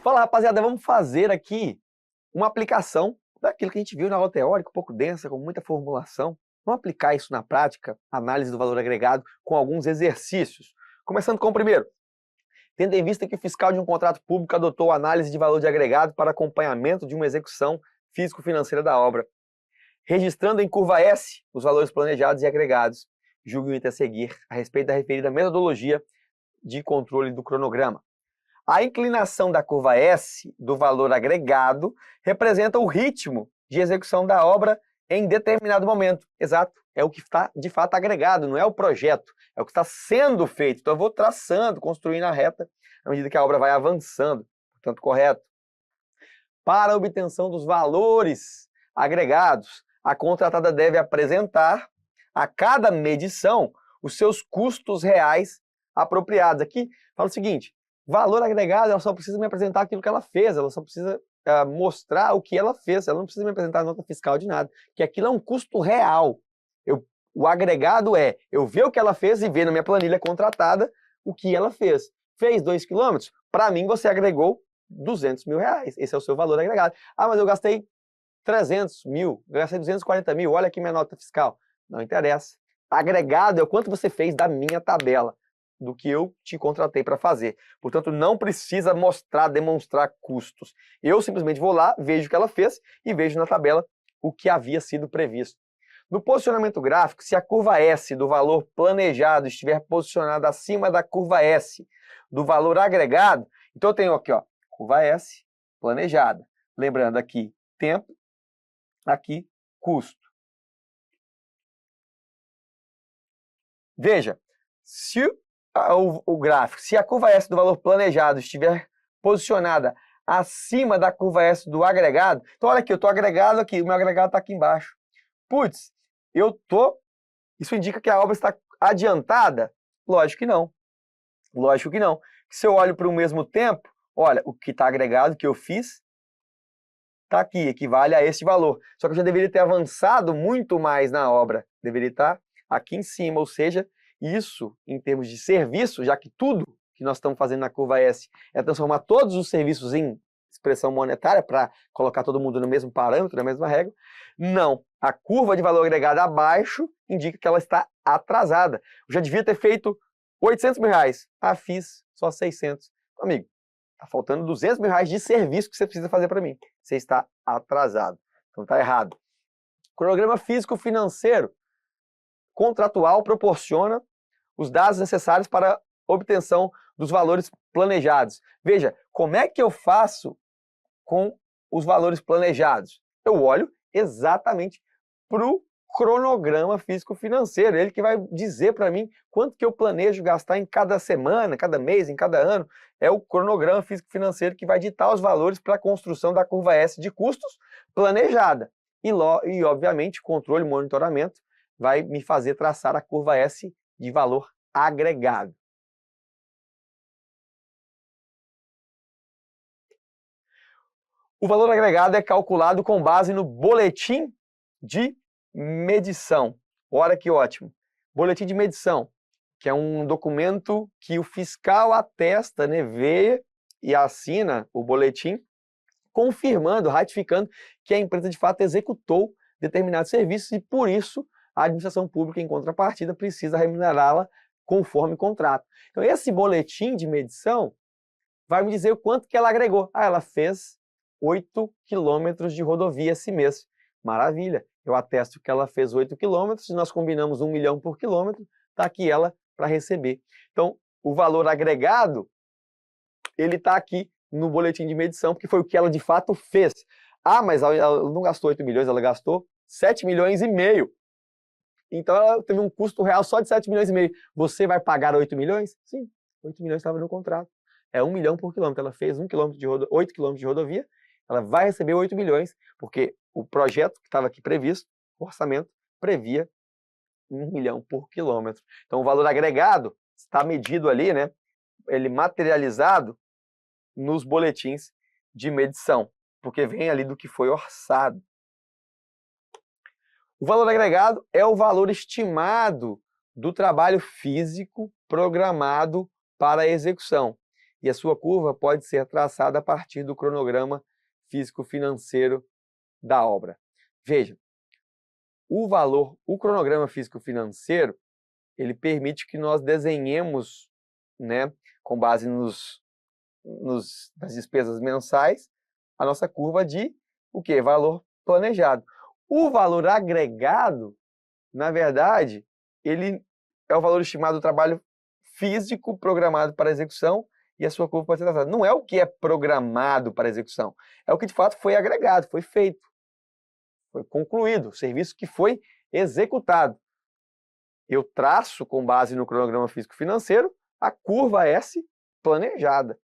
Fala, rapaziada, vamos fazer aqui uma aplicação daquilo que a gente viu na aula teórica, um pouco densa, com muita formulação. Vamos aplicar isso na prática, análise do valor agregado, com alguns exercícios. Começando com o primeiro. Tendo em vista que o fiscal de um contrato público adotou a análise de valor de agregado para acompanhamento de uma execução físico-financeira da obra, registrando em curva S os valores planejados e agregados, julgue o item a seguir a respeito da referida metodologia de controle do cronograma. A inclinação da curva S do valor agregado representa o ritmo de execução da obra em determinado momento. Exato, é o que está de fato agregado, não é o projeto, é o que está sendo feito. Então eu vou traçando, construindo a reta à medida que a obra vai avançando, portanto correto. Para a obtenção dos valores agregados, a contratada deve apresentar a cada medição os seus custos reais apropriados. Aqui fala o seguinte: valor agregado, ela só precisa me apresentar aquilo que ela fez, ela só precisa mostrar o que ela fez, ela não precisa me apresentar nota fiscal de nada, que aquilo é um custo real. O agregado é eu ver o que ela fez e ver na minha planilha contratada o que ela fez. Fez 2 km? Para mim você agregou 200 mil reais, esse é o seu valor agregado. Ah, mas eu gastei 300 mil, eu gastei 240 mil, olha aqui minha nota fiscal. Não interessa. Agregado é o quanto você fez da minha tabela, do que eu te contratei para fazer. Portanto, não precisa mostrar, demonstrar custos. Eu simplesmente vou lá, vejo o que ela fez e vejo na tabela o que havia sido previsto. No posicionamento gráfico, se a curva S do valor planejado estiver posicionada acima da curva S do valor agregado, então eu tenho aqui, ó, curva S planejada. Lembrando aqui, tempo, aqui, custo. Veja, se o gráfico, se a curva S do valor planejado estiver posicionada acima da curva S do agregado, então olha aqui, eu estou agregado aqui, o meu agregado está aqui embaixo. Putz, isso indica que a obra está adiantada? Lógico que não. Lógico que não. Se eu olho para o mesmo tempo, olha, o que está agregado, que eu fiz, está aqui, equivale a esse valor. Só que eu já deveria ter avançado muito mais na obra. Deveria estar aqui em cima, ou seja, isso, em termos de serviço, já que tudo que nós estamos fazendo na curva S é transformar todos os serviços em expressão monetária para colocar todo mundo no mesmo parâmetro, na mesma regra, não. A curva de valor agregado abaixo indica que ela está atrasada. Eu já devia ter feito 800 mil reais. Ah, fiz só 600. Amigo, está faltando 200 mil reais de serviço que você precisa fazer para mim. Você está atrasado. Então está errado. O cronograma físico-financeiro contratual proporciona os dados necessários para a obtenção dos valores planejados. Veja, como é que eu faço com os valores planejados? Eu olho exatamente para o cronograma físico-financeiro, ele que vai dizer para mim quanto que eu planejo gastar em cada semana, cada mês, em cada ano. É o cronograma físico-financeiro que vai ditar os valores para a construção da curva S de custos planejada. E, obviamente, controle e monitoramento vai me fazer traçar a curva S de valor agregado. O valor agregado é calculado com base no boletim de medição. Olha que ótimo. Boletim de medição, que é um documento que o fiscal atesta, né, vê e assina o boletim, confirmando, ratificando que a empresa de fato executou determinados serviços e, por isso, a administração pública, em contrapartida, precisa remunerá-la conforme contrato. Então, esse boletim de medição vai me dizer o quanto que ela agregou. Ah, ela fez 8 quilômetros de rodovia esse mês. Maravilha! Eu atesto que ela fez 8 quilômetros, se nós combinamos 1 milhão por quilômetro, está aqui ela para receber. Então, o valor agregado, ele está aqui no boletim de medição, porque foi o que ela de fato fez. Ah, mas ela não gastou 8 milhões, ela gastou 7 milhões e meio. Então, ela teve um custo real só de 7 milhões e meio. Você vai pagar 8 milhões? Sim, 8 milhões estava no contrato. É 1 milhão por quilômetro. Ela fez 8 quilômetros de rodovia, ela vai receber 8 milhões, porque o projeto que estava aqui previsto, o orçamento, previa 1 milhão por quilômetro. Então, o valor agregado está medido ali, né? Ele materializado nos boletins de medição, porque vem ali do que foi orçado. O valor agregado é o valor estimado do trabalho físico programado para a execução. e a sua curva pode ser traçada a partir do cronograma físico-financeiro da obra. Veja, o cronograma físico-financeiro, ele permite que nós desenhemos, né, com base nas despesas mensais, a nossa curva de o quê? Valor planejado. O valor agregado, na verdade, ele é o valor estimado do trabalho físico programado para execução e a sua curva pode ser traçada. Não é o que é programado para execução, é o que de fato foi agregado, foi feito, foi concluído, o serviço que foi executado. Eu traço, com base no cronograma físico-financeiro, a curva S planejada.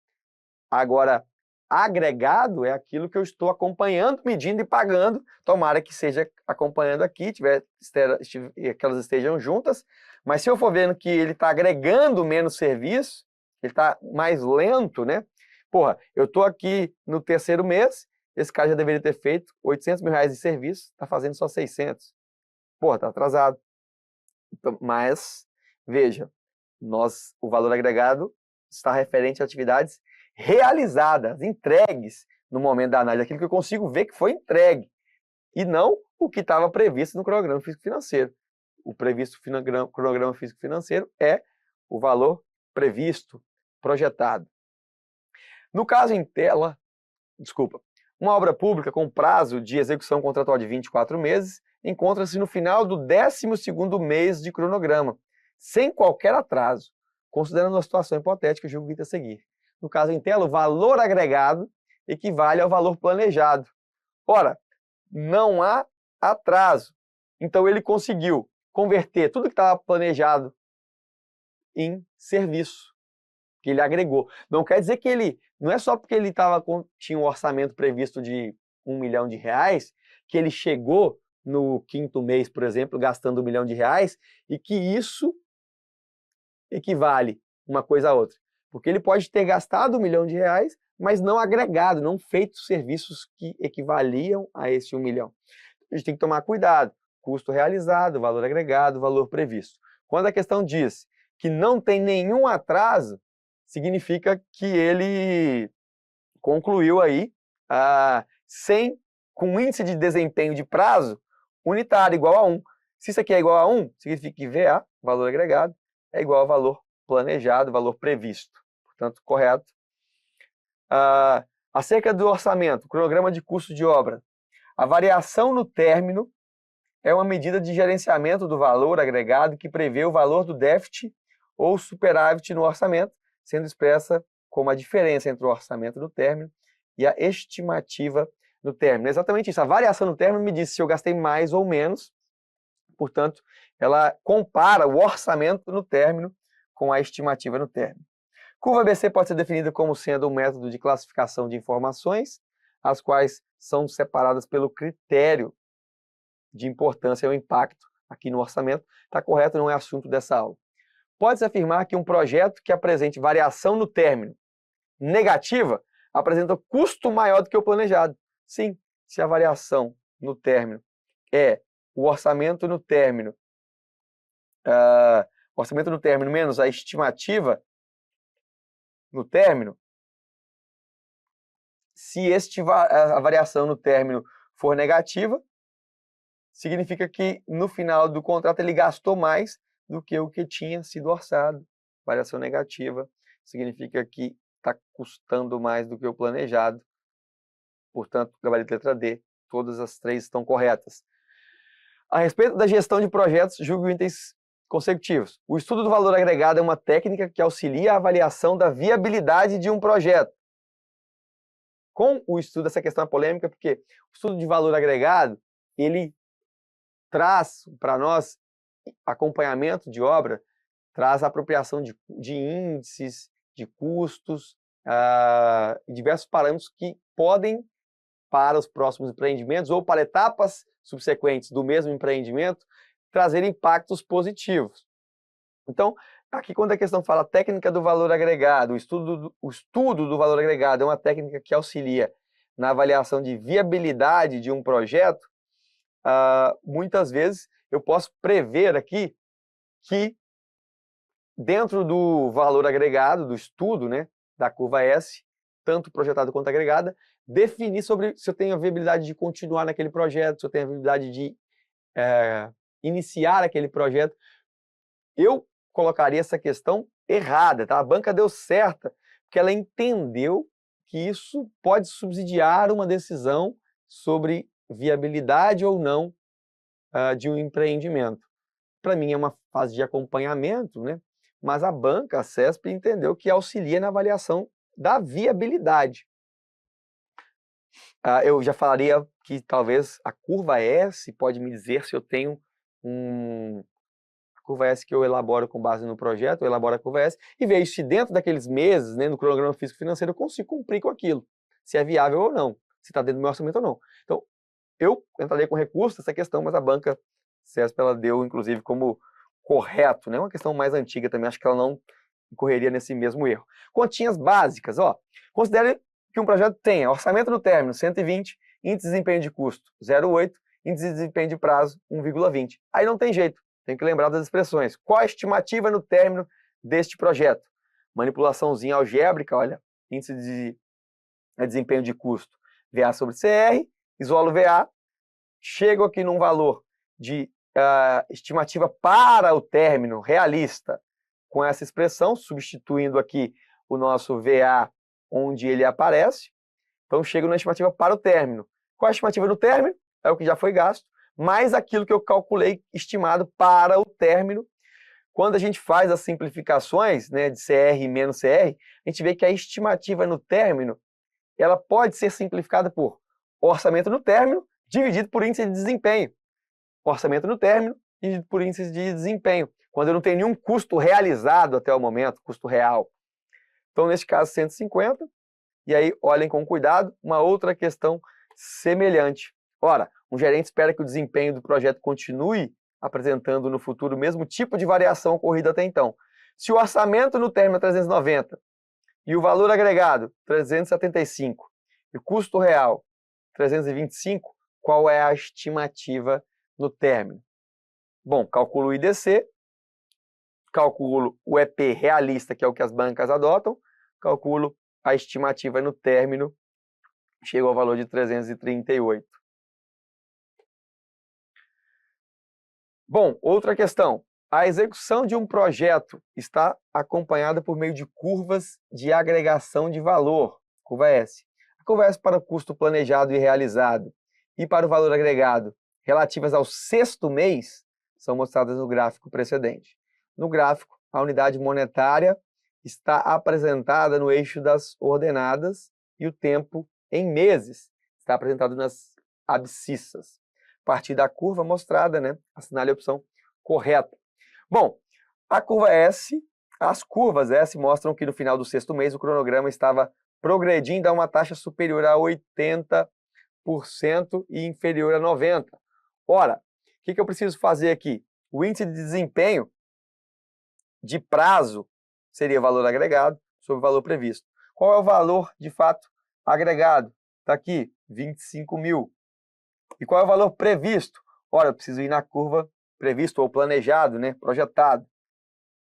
Agora, agregado é aquilo que eu estou acompanhando, medindo e pagando. Tomara que seja acompanhando aqui, que elas estejam juntas. Mas se eu for vendo que ele está agregando menos serviço, ele está mais lento, né? Porra, eu estou aqui no terceiro mês, esse cara já deveria ter feito R$800 mil de serviço, está fazendo só 600. Porra, está atrasado. Então, mas, veja, o valor agregado está referente a atividades realizadas, entregues no momento da análise, aquilo que eu consigo ver que foi entregue, e não o que estava previsto no cronograma físico-financeiro. O previsto cronograma físico-financeiro é o valor previsto, projetado. No caso em tela, uma obra pública com prazo de execução contratual de 24 meses encontra-se no final do 12º mês de cronograma, sem qualquer atraso, considerando a situação hipotética, julgo que a seguir. No caso em tela, o valor agregado equivale ao valor planejado. Ora, não há atraso. Então ele conseguiu converter tudo que estava planejado em serviço, que ele agregou. Não quer dizer que não é só porque ele tinha um orçamento previsto de R$1 milhão, que ele chegou no 5º mês, por exemplo, gastando R$1 milhão, e que isso equivale uma coisa a outra. Porque ele pode ter gastado R$1 milhão, mas não agregado, não feito serviços que equivaliam a esse 1 milhão. A gente tem que tomar cuidado. Custo realizado, valor agregado, valor previsto. Quando a questão diz que não tem nenhum atraso, significa que ele concluiu aí com índice de desempenho de prazo unitário igual a 1. Se isso aqui é igual a 1, significa que VA, valor agregado, é igual a valor planejado, valor previsto. Portanto, correto. Acerca do orçamento, cronograma de custo de obra. A variação no término é uma medida de gerenciamento do valor agregado que prevê o valor do déficit ou superávit no orçamento, sendo expressa como a diferença entre o orçamento no término e a estimativa no término. É exatamente isso. A variação no término me diz se eu gastei mais ou menos. Portanto, ela compara o orçamento no término com a estimativa no término. Curva ABC pode ser definida como sendo um método de classificação de informações, as quais são separadas pelo critério de importância ou impacto aqui no orçamento. Está correto, não é assunto dessa aula. Pode-se afirmar que um projeto que apresente variação no término negativa apresenta custo maior do que o planejado. Sim, se a variação no término é o orçamento no término, menos a estimativa no término, se a variação no término for negativa, significa que no final do contrato ele gastou mais do que o que tinha sido orçado. Variação negativa significa que está custando mais do que o planejado. Portanto, gabarito letra D, todas as três estão corretas. A respeito da gestão de projetos, julgo itens consecutivos. O estudo do valor agregado é uma técnica que auxilia a avaliação da viabilidade de um projeto. Com o estudo dessa questão polêmica, porque o estudo de valor agregado, ele traz para nós acompanhamento de obra, traz apropriação de índices, de custos, diversos parâmetros que podem, para os próximos empreendimentos ou para etapas subsequentes do mesmo empreendimento, trazer impactos positivos. Então, aqui quando a questão fala técnica do valor agregado, o estudo do valor agregado é uma técnica que auxilia na avaliação de viabilidade de um projeto, muitas vezes eu posso prever aqui que dentro do valor agregado, do estudo, né, da curva S, tanto projetada quanto agregada, definir sobre se eu tenho a viabilidade de continuar naquele projeto, se eu tenho a viabilidade de iniciar aquele projeto. Eu colocaria essa questão errada, tá? A banca deu certa, porque ela entendeu que isso pode subsidiar uma decisão sobre viabilidade ou não de um empreendimento. Para mim é uma fase de acompanhamento, né? Mas a banca, a CESP, entendeu que auxilia na avaliação da viabilidade. Eu já falaria que talvez a curva S pode me dizer se eu tenho a curva S que eu elaboro com base no projeto, eu elaboro a curva S e vejo se dentro daqueles meses, né, no cronograma físico-financeiro, eu consigo cumprir com aquilo, se é viável ou não, se está dentro do meu orçamento ou não. Então, eu entraria com recurso nessa questão, mas a banca CESP ela deu, inclusive, como correto, né? Uma questão mais antiga também, acho que ela não incorreria nesse mesmo erro. Continhas básicas, ó. Considere que um projeto tenha orçamento no término 120, índice de desempenho de custo 0,8, índice de desempenho de prazo 1,20. Aí não tem jeito, tem que lembrar das expressões. Qual a estimativa no término deste projeto? Manipulaçãozinha algébrica, olha, índice de desempenho de custo VA sobre CR, isolo VA, chego aqui num valor de estimativa para o término realista com essa expressão, substituindo aqui o nosso VA onde ele aparece. Então, chego na estimativa para o término. Qual a estimativa do término? É o que já foi gasto, mais aquilo que eu calculei estimado para o término. Quando a gente faz as simplificações, né, de CR menos CR, a gente vê que a estimativa no término ela pode ser simplificada por orçamento no término dividido por índice de desempenho. Orçamento no término dividido por índice de desempenho, quando eu não tenho nenhum custo realizado até o momento, custo real. Então, neste caso, 150. E aí, olhem com cuidado, uma outra questão semelhante. Ora, um gerente espera que o desempenho do projeto continue apresentando no futuro o mesmo tipo de variação ocorrida até então. Se o orçamento no término é 390 e o valor agregado 375 e o custo real 325, qual é a estimativa no término? Bom, calculo o IDC, calculo o EP realista, que é o que as bancas adotam, calculo a estimativa no término, chega ao valor de 338. Bom, outra questão. A execução de um projeto está acompanhada por meio de curvas de agregação de valor, curva S. A curva S para o custo planejado e realizado e para o valor agregado, relativas ao sexto mês, são mostradas no gráfico precedente. No gráfico, a unidade monetária está apresentada no eixo das ordenadas e o tempo em meses está apresentado nas abscissas. A partir da curva mostrada, né, assinale a opção correta. Bom, a curva S, as curvas S mostram que no final do sexto mês o cronograma estava progredindo a uma taxa superior a 80% e inferior a 90%. Ora, o que eu preciso fazer aqui? O índice de desempenho de prazo seria o valor agregado sobre o valor previsto. Qual é o valor, de fato, agregado? Está aqui, 25 mil. E qual é o valor previsto? Ora, eu preciso ir na curva previsto ou planejado, né? Projetado.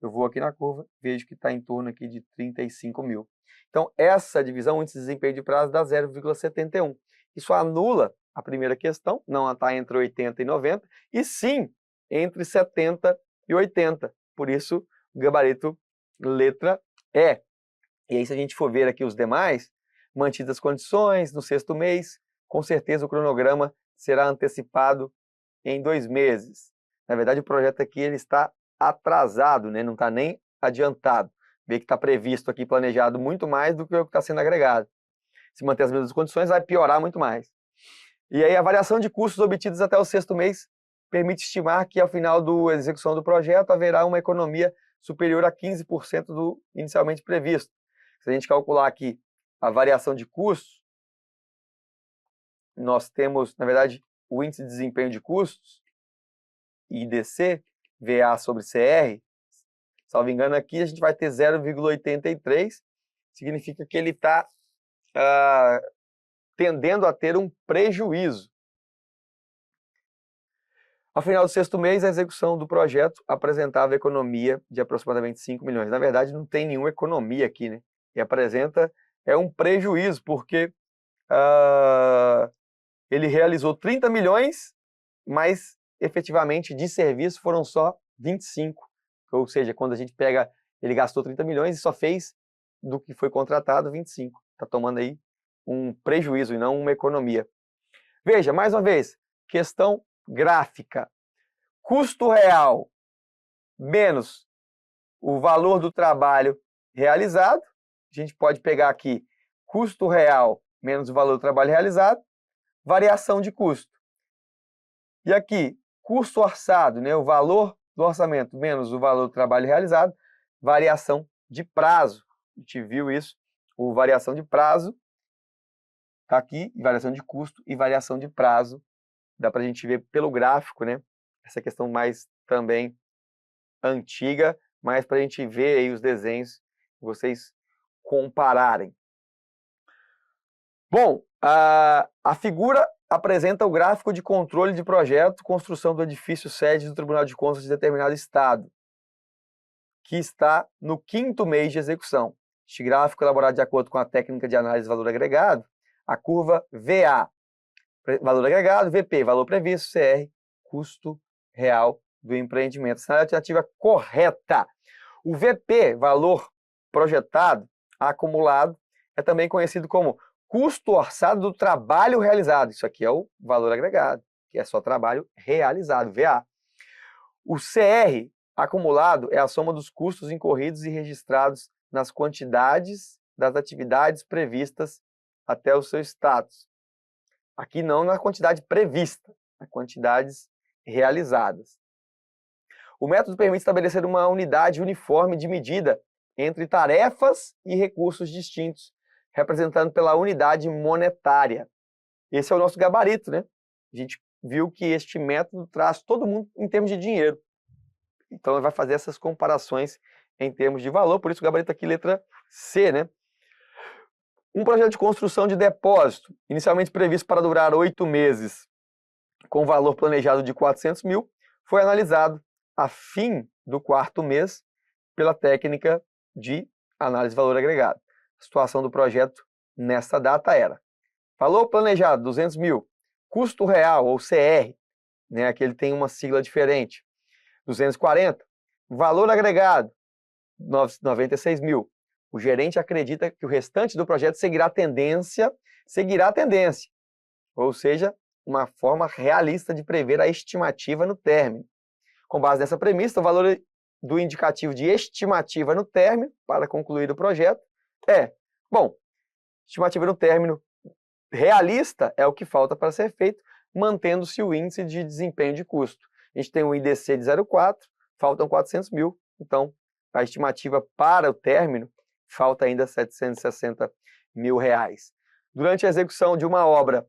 Eu vou aqui na curva, vejo que está em torno aqui de 35 mil. Então, essa divisão, índice de desempenho de prazo, dá 0,71. Isso anula a primeira questão, não está entre 80 e 90, e sim entre 70 e 80. Por isso, gabarito letra E. E aí, se a gente for ver aqui os demais, mantidas as condições, no sexto mês, com certeza o cronograma será antecipado em 2 meses. Na verdade, o projeto aqui ele está atrasado, né? Não está nem adiantado. Vê que está previsto aqui, planejado muito mais do que o que está sendo agregado. Se manter as mesmas condições, vai piorar muito mais. E aí, a variação de custos obtidos até o sexto mês permite estimar que, ao final da execução do projeto, haverá uma economia superior a 15% do inicialmente previsto. Se a gente calcular aqui a variação de custos, nós temos, na verdade, o índice de desempenho de custos, IDC, VA sobre CR, salvo engano aqui a gente vai ter 0,83, significa que ele está tendendo a ter um prejuízo. Ao final do sexto mês, a execução do projeto apresentava economia de aproximadamente 5 milhões. Na verdade, não tem nenhuma economia aqui, né? e apresenta um prejuízo, porque ele realizou 30 milhões, mas efetivamente de serviço foram só 25. Ou seja, quando a gente pega, ele gastou 30 milhões e só fez do que foi contratado 25. Está tomando aí um prejuízo e não uma economia. Veja, mais uma vez, questão gráfica. Custo real menos o valor do trabalho realizado. A gente pode pegar aqui custo real menos o valor do trabalho realizado, variação de custo. E aqui, custo orçado, né, o valor do orçamento menos o valor do trabalho realizado, variação de prazo. A gente viu isso, o variação de prazo está aqui, variação de custo e variação de prazo. Dá para a gente ver pelo gráfico, né? Essa questão mais também antiga, mas para a gente ver aí os desenhos, vocês compararem. Bom, a figura apresenta o gráfico de controle de projeto, construção do edifício sede do Tribunal de Contas de determinado estado, que está no 5º mês de execução. Este gráfico, elaborado de acordo com a técnica de análise de valor agregado, a curva VA, valor agregado, VP, valor previsto, CR, custo real do empreendimento. Essa é a alternativa correta. O VP, valor projetado, acumulado, é também conhecido como custo orçado do trabalho realizado. Isso aqui é o valor agregado, que é só trabalho realizado, VA. O CR, acumulado, é a soma dos custos incorridos e registrados nas quantidades das atividades previstas até o seu status. Aqui não na quantidade prevista, nas quantidades realizadas. O método permite estabelecer uma unidade uniforme de medida entre tarefas e recursos distintos, representando pela unidade monetária. Esse é o nosso gabarito, né? A gente viu que este método traz todo mundo em termos de dinheiro. Então, ele vai fazer essas comparações em termos de valor, por isso o gabarito aqui, letra C, né? Um projeto de construção de depósito, inicialmente previsto para durar 8 meses, com valor planejado de 400 mil, foi analisado a fim do 4º mês pela técnica de análise de valor agregado. A situação do projeto nesta data era: valor planejado 200 mil, custo real ou CR, né, aqui ele tem uma sigla diferente, 240, valor agregado 96 mil. O gerente acredita que o restante do projeto seguirá a tendência, ou seja, uma forma realista de prever a estimativa no término. Com base nessa premissa, o valor do indicativo de estimativa no término para concluir o projeto é, bom, estimativa no término realista é o que falta para ser feito, mantendo-se o índice de desempenho de custo. A gente tem um IDC de 0,4, faltam 400 mil, então a estimativa para o término falta ainda 760 mil reais. Durante a execução de uma obra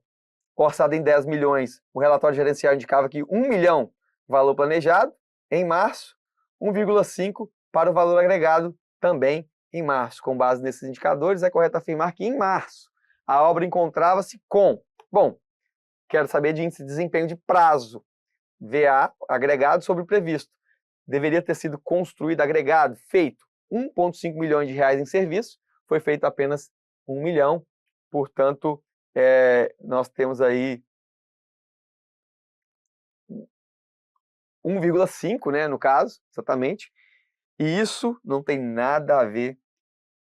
orçada em 10 milhões, o relatório gerencial indicava que 1 milhão valor planejado em março, 1,5 para o valor agregado também em março. Com base nesses indicadores, é correto afirmar que em março a obra encontrava-se com, bom, quero saber de índice de desempenho de prazo, VA agregado sobre o previsto. Deveria ter sido construído agregado, feito 1,5 milhões de reais em serviço, foi feito apenas 1 milhão, portanto, nós temos aí 1,5, né, no caso, exatamente, e isso não tem nada a ver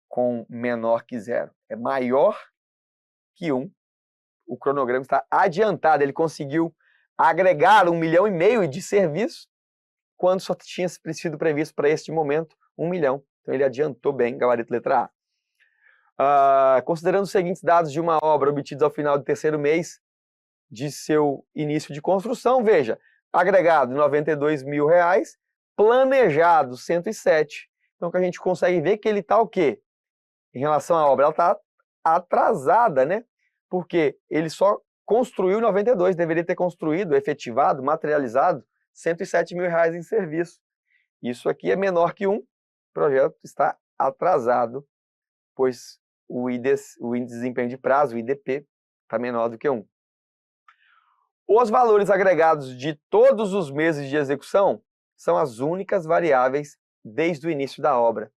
com menor que 0, é maior que 1, o cronograma está adiantado, ele conseguiu agregar 1,5 milhão de serviço, quando só tinha sido previsto para este momento 1 milhão, então ele adiantou bem, gabarito letra A. Considerando os seguintes dados de uma obra obtidos ao final do 3º mês de seu início de construção, veja, agregado 92 mil reais, planejado 107. Então, que a gente consegue ver que ele está o quê? Em relação à obra, ela está atrasada, né? Porque ele só construiu 92, deveria ter construído, efetivado, materializado 107 mil reais em serviço. Isso aqui é menor que 1, o projeto está atrasado, pois o índice de desempenho de prazo, o IDP, está menor do que 1. Os valores agregados de todos os meses de execução são as únicas variáveis desde o início da obra.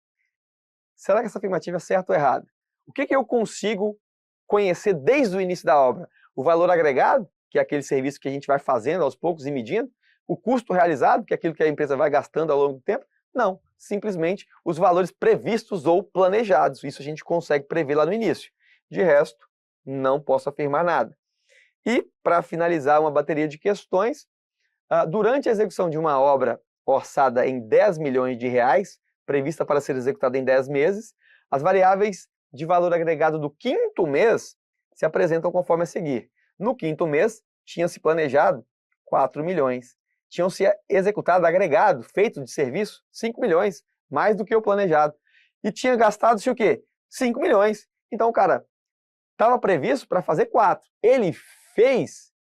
será que essa afirmativa é certa ou errada? O que eu consigo conhecer desde o início da obra? O valor agregado, que é aquele serviço que a gente vai fazendo aos poucos e medindo? O custo realizado, que é aquilo que a empresa vai gastando ao longo do tempo? Não, simplesmente os valores previstos ou planejados. Isso a gente consegue prever lá no início. De resto, não posso afirmar nada. E, para finalizar uma bateria de questões, durante a execução de uma obra orçada em 10 milhões de reais, prevista para ser executada em 10 meses, as variáveis de valor agregado do quinto mês se apresentam conforme a seguir. No quinto mês, tinha-se planejado 4 milhões. Tinham-se executado agregado, feito de serviço, 5 milhões, mais do que o planejado. E tinha gastado-se o quê? 5 milhões. Então, cara, estava previsto para fazer 4. Ele fez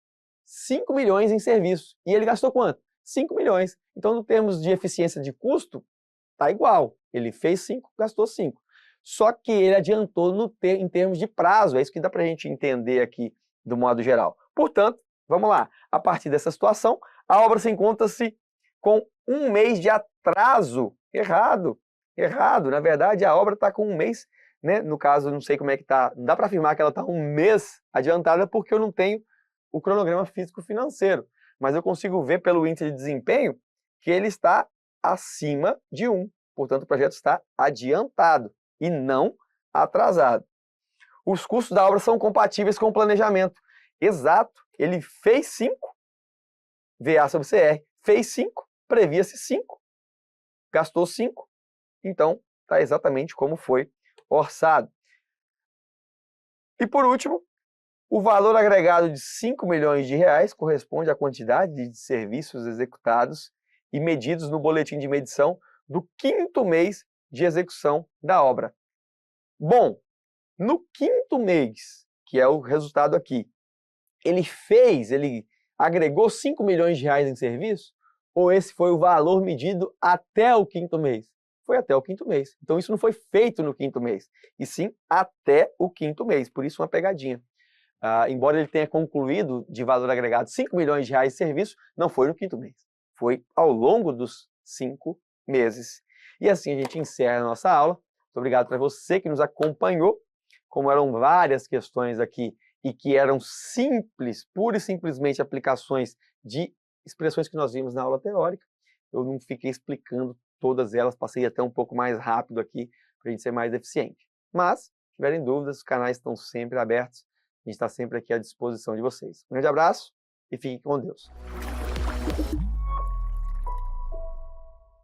5 milhões em serviço. E ele gastou quanto? 5 milhões. Então, no termos de eficiência de custo, está igual. Ele fez 5, gastou 5. Só que ele adiantou em termos de prazo. É isso que dá para a gente entender aqui do modo geral. Portanto, vamos lá. A partir dessa situação, a obra se encontra-se com 1 mês de atraso. Errado. Errado. Na verdade, a obra está com 1 mês, né? No caso, não sei como é que está. Não dá para afirmar que ela está 1 mês adiantada porque eu não tenho o cronograma físico-financeiro. Mas eu consigo ver pelo índice de desempenho que ele está acima de 1. Portanto, o projeto está adiantado e não atrasado. Os custos da obra são compatíveis com o planejamento. Exato. Ele fez 5, VA sobre CR, fez 5, previa-se 5, gastou 5. Então, está exatamente como foi orçado. E por último, o valor agregado de 5 milhões de reais corresponde à quantidade de serviços executados e medidos no boletim de medição do quinto mês de execução da obra. Bom, no quinto mês, que é o resultado aqui, ele agregou 5 milhões de reais em serviço? Ou esse foi o valor medido até o quinto mês? Foi até o quinto mês. Então isso não foi feito no quinto mês, e sim até o quinto mês. Por isso uma pegadinha. Embora ele tenha concluído de valor agregado 5 milhões de reais de serviço, não foi no quinto mês. Foi ao longo dos 5 meses. E assim a gente encerra a nossa aula. Muito obrigado para você que nos acompanhou. Como eram várias questões aqui e que eram simples, pura e simplesmente aplicações de expressões que nós vimos na aula teórica, eu não fiquei explicando todas elas, passei até um pouco mais rápido aqui para a gente ser mais eficiente. Mas, se tiverem dúvidas, os canais estão sempre abertos. A gente está sempre aqui à disposição de vocês. Um grande abraço e fiquem com Deus.